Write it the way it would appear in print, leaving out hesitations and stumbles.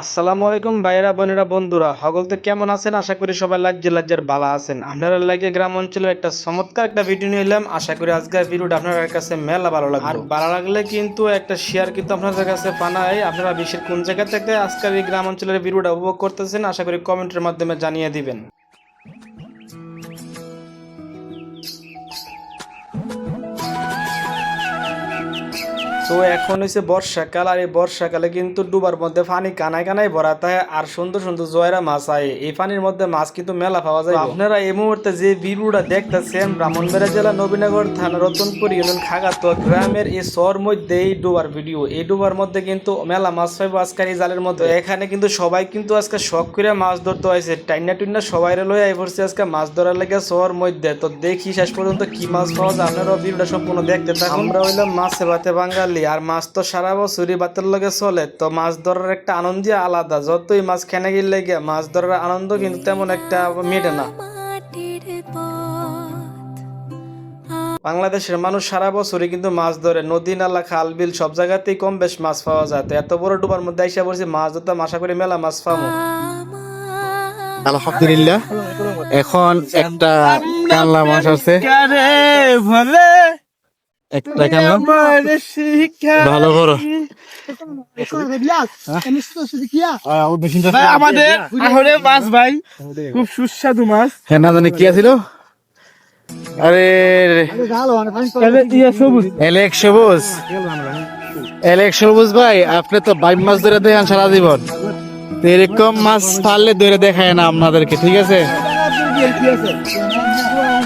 আসসালামু আলাইকুম ভাইয়েরা বোনেরা বন্ধুরা সকলতে কেমন আছেন? আশা করি সবাই লাজ্জের ভালো আছেন। আপনারা লাগে গ্রাম অঞ্চলের একটা চমৎকার একটা ভিডিও নিয়ে এলাম। আশা করি আজকের ভিডিওটা আপনাদের কাছে মেলা ভালো লাগবে। আর ভালো লাগলে কিন্তু একটা শেয়ার কিন্তু আপনাদের কাছে বানাই। আপনারা বিশ্বের কোন জায়গা থেকে আজকের এই গ্রাম অঞ্চলের ভিডিওটা উপভোগ করতেছেন আশা করি কমেন্টের মাধ্যমে জানিয়ে দিবেন। তো এখন হচ্ছে বর্ষাকাল, আর এই বর্ষাকালে কিন্তু ডুবার মধ্যে পানি কানায় কানায় ভরা থাকে আর সুন্দর সুন্দর জয়রা মাছ আয়। এই পানির মধ্যে মাছ কিন্তু মেলা পাওয়া যায়। আপনারা এই মুহূর্তে যে ভিডিওটা দেখতেছেন ব্রাহ্মণবাড়িয়া জেলা নবীনগর থানা রতনপুর ইউনিয়ন খাগাতুয়া গ্রামের এই শহর মধ্যে এই ডুবার ভিডিও। এই ডুবার মধ্যে কিন্তু মেলা মাছ পাইব আজকের এই জালের মধ্যে। এখানে কিন্তু সবাই কিন্তু আজকে শখ করে মাছ ধরতে হয়েছে, টাইনা টুইনা সবাই লয়ে আই পড়ছে আজকে মাছ ধরার লেগে শহর মধ্যে। তো দেখি শেষ পর্যন্ত কি মাছ পাওয়া যায়, আপনারা ভিডিওটা সম্পূর্ণ দেখতে থাকুন। আমরা হইলাম মাছে ভাতে বাঙালি, আর মাছ তো সারা বছরই ভাতের লগে চলে। তো মাছ ধরার একটা আনন্দই আলাদা। যতই মাছ খেনে গেলে গিয়ে মাছ ধরার আনন্দ কিন্তু তেমন একটা মেটে না। বাংলাদেশের মানুষ সারা বছরই কিন্তু মাছ ধরে, নদী নালা খাল বিল সব জায়গাতেই কম বেশ মাছ পাওয়া যায়। তো এত বড় ডুবার মধ্যে আইসা পড়ছি মাছ ধরতাম, আশা করি মেলা মাছ পাবো। আলহামদুলিল্লাহ, এখন একটা কানলা মাছ আছে, একটা কানলা ভালো করো। আমাদের আহরে মাছ ভাই, খুব সুস্বাদু মাছ। হ্যাঁ, না জানি কি আছিল। আরে এলেক সবুজ, এলেক সবুজ ভাই, আপনি তো বাইম মাছ ধরে দেখেন সারা জীবন। তো এরকম মাছ পারলে ধরে দেখায় না আপনাদেরকে, ঠিক আছে?